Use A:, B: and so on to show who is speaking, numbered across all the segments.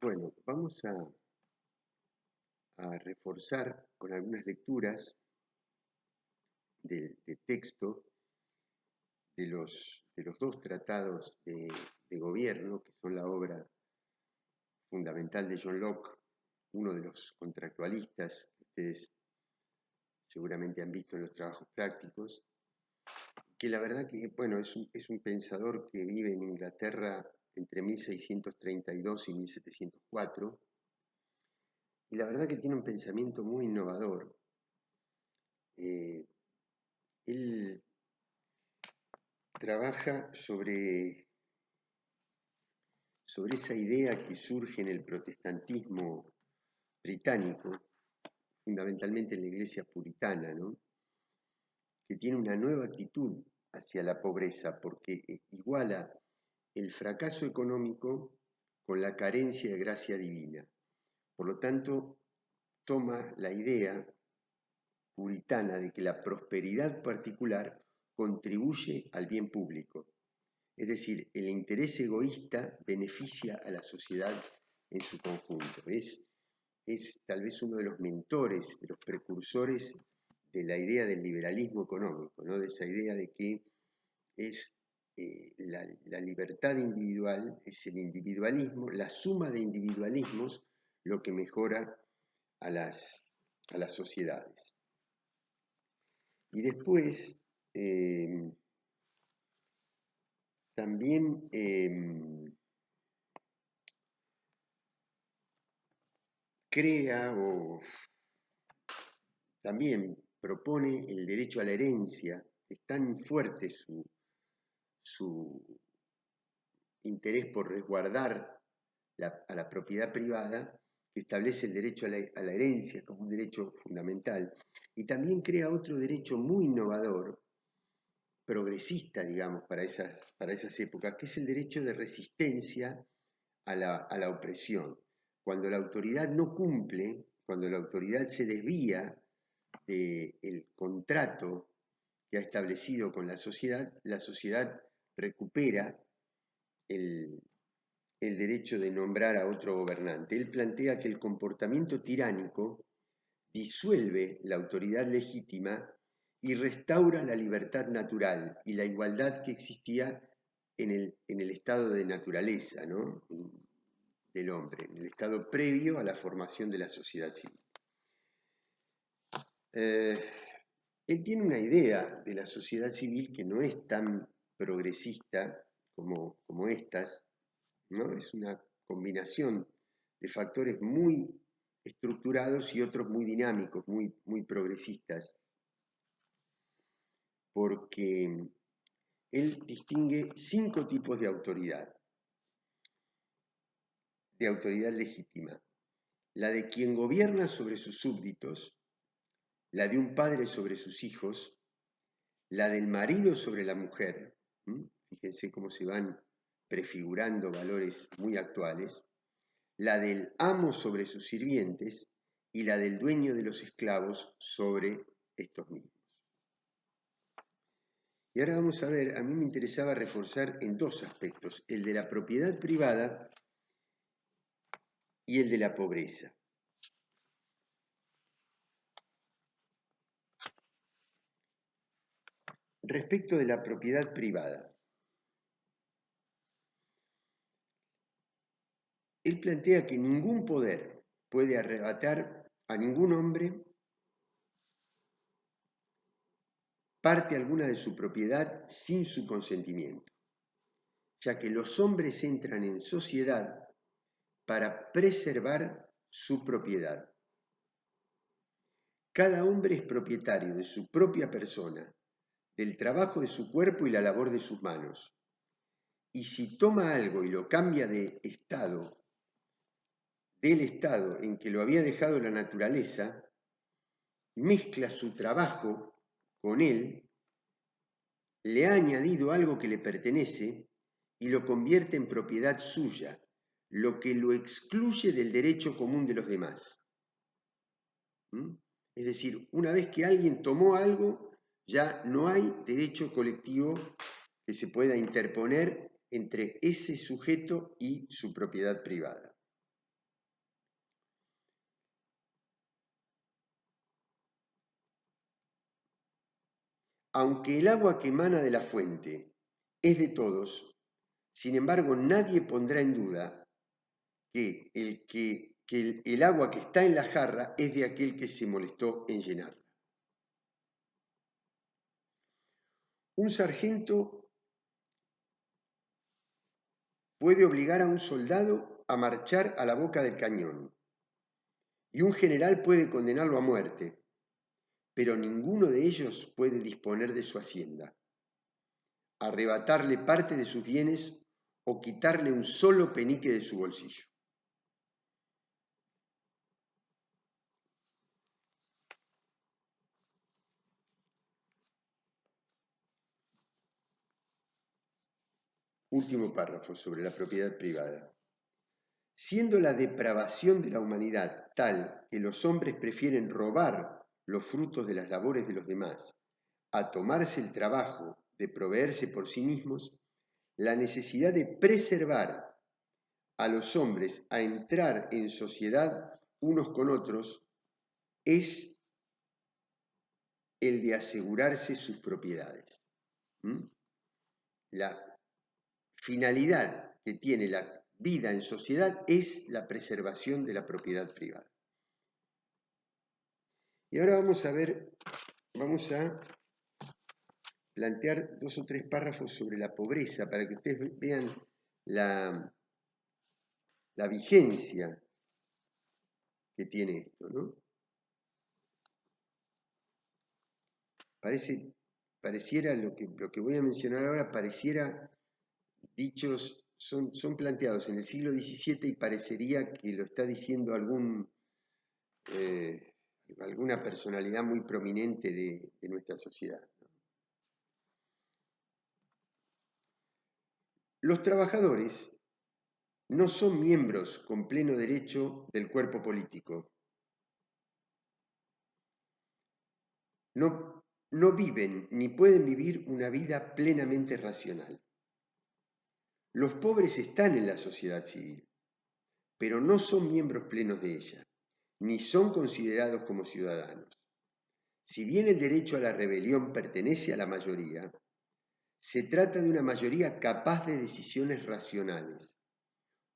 A: Bueno, vamos a reforzar con algunas lecturas de texto de los dos tratados de gobierno, que son la obra fundamental de John Locke, uno de los contractualistas que ustedes seguramente han visto en los trabajos prácticos, que la verdad que, bueno, es un pensador que vive en Inglaterra entre 1632 y 1704, y la verdad que tiene un pensamiento muy innovador. Él trabaja sobre esa idea que surge en el protestantismo británico, fundamentalmente en la iglesia puritana, ¿no? Que tiene una nueva actitud hacia la pobreza porque iguala el fracaso económico con la carencia de gracia divina. Por lo tanto, toma la idea puritana de que la prosperidad particular contribuye al bien público. Es decir, el interés egoísta beneficia a la sociedad en su conjunto. Es tal vez uno de los mentores, de los precursores de la idea del liberalismo económico, ¿no? De esa idea de que es la libertad individual, es el individualismo, la suma de individualismos lo que mejora a las sociedades. Y después, también crea o también propone el derecho a la herencia. Es tan fuerte su interés por resguardar a la propiedad privada que establece el derecho a la herencia como un derecho fundamental. Y también crea otro derecho muy innovador, progresista, digamos, para esas épocas, que es el derecho de resistencia a la opresión. Cuando la autoridad no cumple, cuando la autoridad se desvía del contrato que ha establecido con la sociedad recupera el derecho de nombrar a otro gobernante. Él plantea que el comportamiento tiránico disuelve la autoridad legítima y restaura la libertad natural y la igualdad que existía en el estado de naturaleza, ¿no? Del hombre, en el estado previo a la formación de la sociedad civil. Él tiene una idea de la sociedad civil que no es tan progresista como estas, ¿no? Es una combinación de factores muy estructurados y otros muy dinámicos, muy progresistas, porque él distingue 5 tipos de autoridad legítima. La de quien gobierna sobre sus súbditos, la de un padre sobre sus hijos, la del marido sobre la mujer, fíjense cómo se van prefigurando valores muy actuales, la del amo sobre sus sirvientes y la del dueño de los esclavos sobre estos mismos. Y ahora vamos a ver, a mí me interesaba reforzar en 2 aspectos, el de la propiedad privada y el de la pobreza. Respecto de la propiedad privada, él plantea que ningún poder puede arrebatar a ningún hombre parte alguna de su propiedad sin su consentimiento, ya que los hombres entran en sociedad para preservar su propiedad. Cada hombre es propietario de su propia persona, del trabajo de su cuerpo y la labor de sus manos. Y si toma algo y lo cambia del estado en que lo había dejado la naturaleza, mezcla su trabajo con él, le ha añadido algo que le pertenece y lo convierte en propiedad suya, lo que lo excluye del derecho común de los demás. Es decir, una vez que alguien tomó algo, ya no hay derecho colectivo que se pueda interponer entre ese sujeto y su propiedad privada. Aunque el agua que emana de la fuente es de todos, sin embargo nadie pondrá en duda que el agua que está en la jarra es de aquel que se molestó en llenarla. Un sargento puede obligar a un soldado a marchar a la boca del cañón y un general puede condenarlo a muerte, pero ninguno de ellos puede disponer de su hacienda, arrebatarle parte de sus bienes o quitarle un solo penique de su bolsillo. Último párrafo sobre la propiedad privada. Siendo la depravación de la humanidad tal que los hombres prefieren robar los frutos de las labores de los demás a tomarse el trabajo de proveerse por sí mismos, la necesidad de preservar a los hombres a entrar en sociedad unos con otros es el de asegurarse sus propiedades. La finalidad que tiene la vida en sociedad es la preservación de la propiedad privada. Y ahora vamos a plantear 2 o 3 párrafos sobre la pobreza para que ustedes vean la vigencia que tiene esto, ¿no? Pareciera lo que voy a mencionar ahora, pareciera dichos, son planteados en el siglo XVII y parecería que lo está diciendo alguna personalidad muy prominente de nuestra sociedad. Los trabajadores no son miembros con pleno derecho del cuerpo político. No viven ni pueden vivir una vida plenamente racional. Los pobres están en la sociedad civil, pero no son miembros plenos de ella, ni son considerados como ciudadanos. Si bien el derecho a la rebelión pertenece a la mayoría, se trata de una mayoría capaz de decisiones racionales.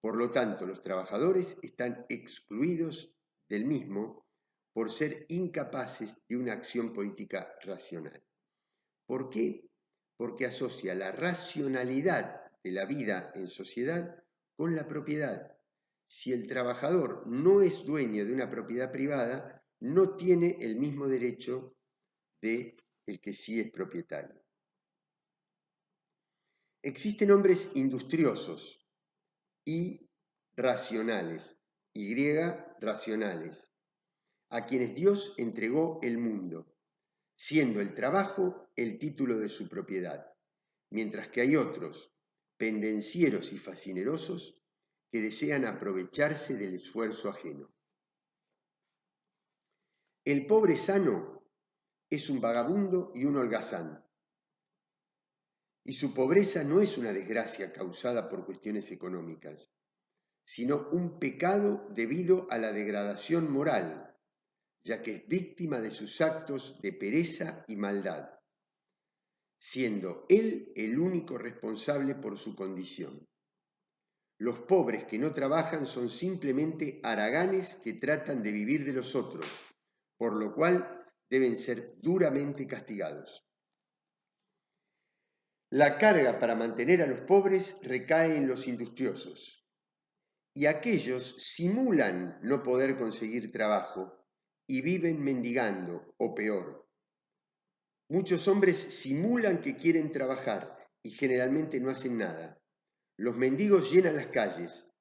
A: Por lo tanto, los trabajadores están excluidos del mismo por ser incapaces de una acción política racional. ¿Por qué? Porque asocia la racionalidad de la vida en sociedad con la propiedad. Si el trabajador no es dueño de una propiedad privada, no tiene el mismo derecho de el que sí es propietario. Existen hombres industriosos y racionales, racionales, a quienes Dios entregó el mundo, siendo el trabajo el título de su propiedad, mientras que hay otros, pendencieros y fascinerosos, que desean aprovecharse del esfuerzo ajeno. El pobre sano es un vagabundo y un holgazán, y su pobreza no es una desgracia causada por cuestiones económicas, sino un pecado debido a la degradación moral, ya que es víctima de sus actos de pereza y maldad, siendo él el único responsable por su condición. Los pobres que no trabajan son simplemente haraganes que tratan de vivir de los otros, por lo cual deben ser duramente castigados. La carga para mantener a los pobres recae en los industriosos, y aquellos simulan no poder conseguir trabajo y viven mendigando, o peor. Muchos hombres simulan que quieren trabajar y generalmente no hacen nada. Los mendigos llenan las calles,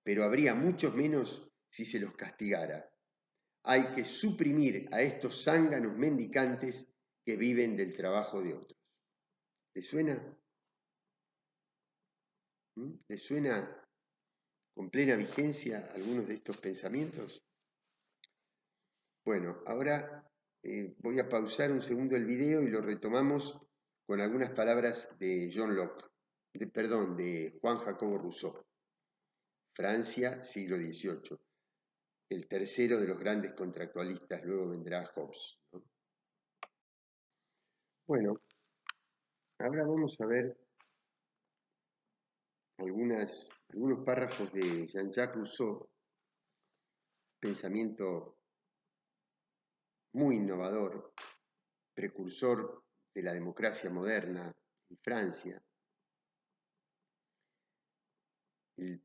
A: pero habría muchos menos si se los castigara. Hay que suprimir a estos zánganos mendicantes que viven del trabajo de otros. ¿Les suena? ¿Les suena con plena vigencia algunos de estos pensamientos? Bueno, ahora voy a pausar un segundo el video y lo retomamos con algunas palabras de John Locke, de Juan Jacobo Rousseau. Francia, siglo XVIII, el tercero de los grandes contractualistas, luego vendrá Hobbes, ¿no? Bueno, ahora vamos a ver algunos párrafos de Jean-Jacques Rousseau, pensamiento muy innovador, precursor de la democracia moderna en Francia. Él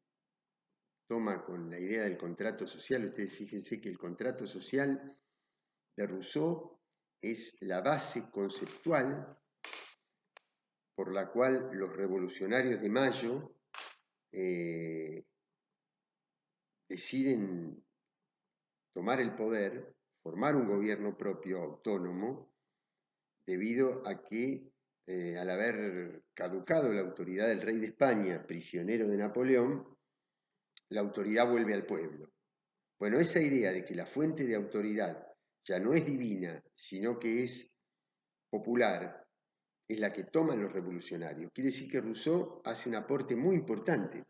A: toma con la idea del contrato social. Ustedes fíjense que el contrato social de Rousseau es la base conceptual por la cual los revolucionarios de Mayo deciden tomar el poder, formar un gobierno propio, autónomo, debido a que al haber caducado la autoridad del rey de España, prisionero de Napoleón, la autoridad vuelve al pueblo. Bueno, esa idea de que la fuente de autoridad ya no es divina, sino que es popular, es la que toman los revolucionarios. Quiere decir que Rousseau hace un aporte muy importante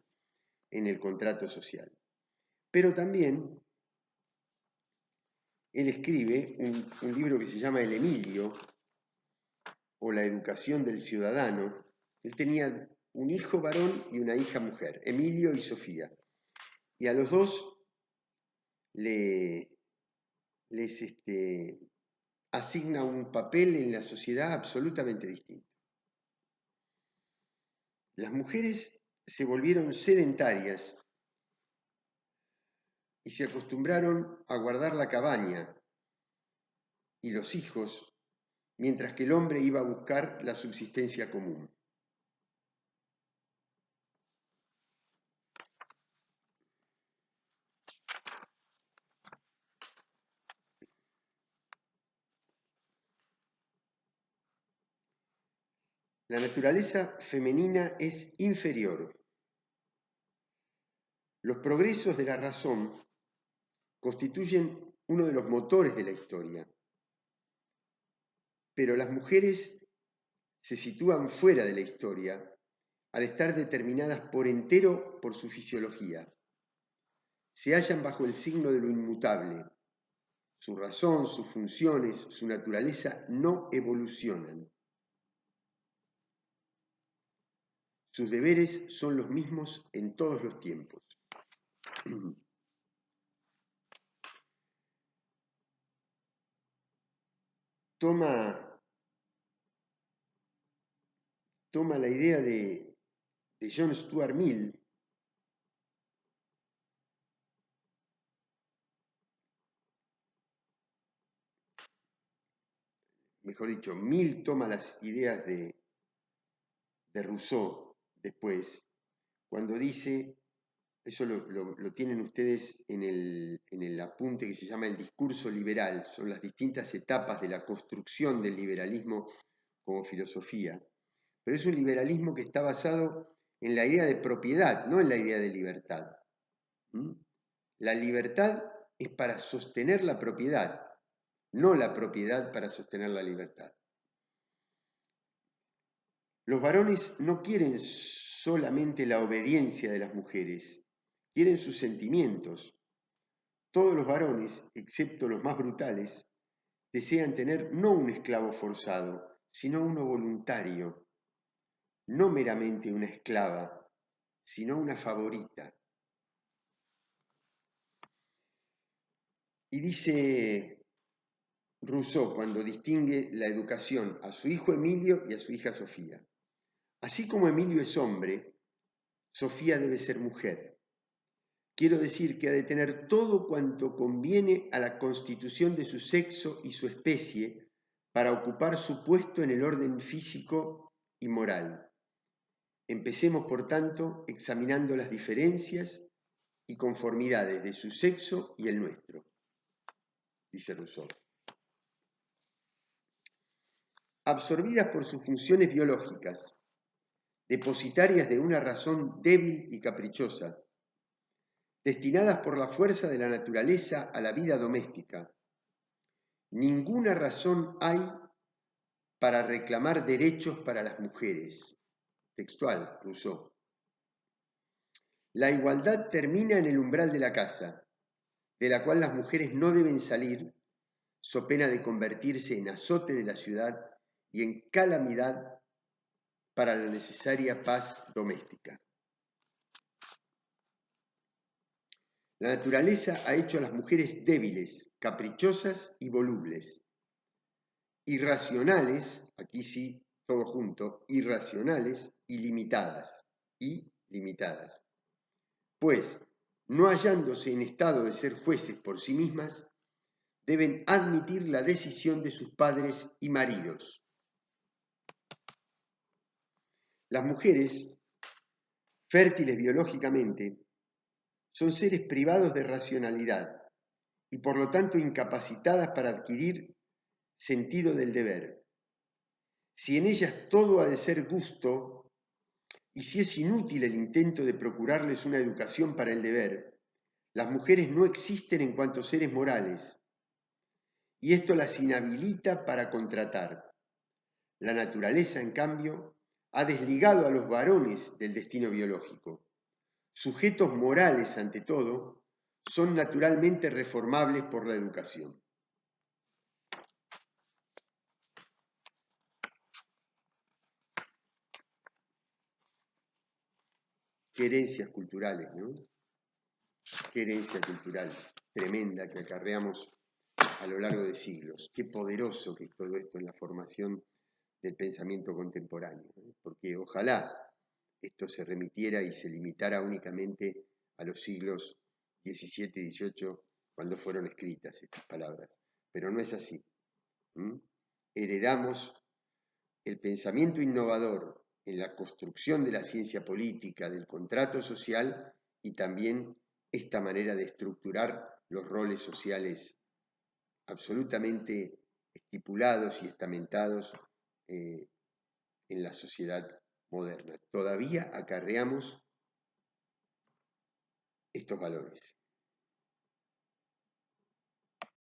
A: en el contrato social. Pero también él escribe un libro que se llama El Emilio, o La educación del ciudadano. Él tenía un hijo varón y una hija mujer, Emilio y Sofía. Y a los dos les asigna un papel en la sociedad absolutamente distinto. Las mujeres se volvieron sedentarias y se acostumbraron a guardar la cabaña y los hijos, mientras que el hombre iba a buscar la subsistencia común. La naturaleza femenina es inferior. Los progresos de la razón constituyen uno de los motores de la historia, pero las mujeres se sitúan fuera de la historia al estar determinadas por entero por su fisiología. Se hallan bajo el signo de lo inmutable. Su razón, sus funciones, su naturaleza no evolucionan. Sus deberes son los mismos en todos los tiempos. Toma la idea de John Stuart Mill, mejor dicho, Mill toma las ideas de Rousseau después, cuando dice, eso lo tienen ustedes en el apunte que se llama el discurso liberal, son las distintas etapas de la construcción del liberalismo como filosofía, pero es un liberalismo que está basado en la idea de propiedad, no en la idea de libertad. La libertad es para sostener la propiedad, no la propiedad para sostener la libertad. Los varones no quieren solamente la obediencia de las mujeres, quieren sus sentimientos. Todos los varones, excepto los más brutales, desean tener no un esclavo forzado, sino uno voluntario, no meramente una esclava, sino una favorita. Y dice Rousseau cuando distingue la educación a su hijo Emilio y a su hija Sofía. Así como Emilio es hombre, Sofía debe ser mujer. Quiero decir que ha de tener todo cuanto conviene a la constitución de su sexo y su especie para ocupar su puesto en el orden físico y moral. Empecemos, por tanto, examinando las diferencias y conformidades de su sexo y el nuestro, dice Rousseau. Absorbidas por sus funciones biológicas, depositarias de una razón débil y caprichosa, destinadas por la fuerza de la naturaleza a la vida doméstica, ninguna razón hay para reclamar derechos para las mujeres. Textual, Rousseau. La igualdad termina en el umbral de la casa, de la cual las mujeres no deben salir, so pena de convertirse en azote de la ciudad y en calamidad para la necesaria paz doméstica. La naturaleza ha hecho a las mujeres débiles, caprichosas y volubles, irracionales, aquí sí, todo junto, irracionales y limitadas, pues, no hallándose en estado de ser jueces por sí mismas, deben admitir la decisión de sus padres y maridos. Las mujeres, fértiles biológicamente, son seres privados de racionalidad y por lo tanto incapacitadas para adquirir sentido del deber. Si en ellas todo ha de ser gusto, y si es inútil el intento de procurarles una educación para el deber, las mujeres no existen en cuanto seres morales, y esto las inhabilita para contratar. La naturaleza, en cambio, ha desligado a los varones del destino biológico. Sujetos morales, ante todo, son naturalmente reformables por la educación. Qué herencias culturales, ¿no? Qué herencia cultural tremenda que acarreamos a lo largo de siglos. Qué poderoso que es todo esto en la formación del pensamiento contemporáneo, ¿no? Porque ojalá esto se remitiera y se limitara únicamente a los siglos XVII y XVIII, cuando fueron escritas estas palabras. Pero no es así. Heredamos el pensamiento innovador en la construcción de la ciencia política, del contrato social y también esta manera de estructurar los roles sociales absolutamente estipulados y estamentados en la sociedad moderna. Todavía acarreamos estos valores.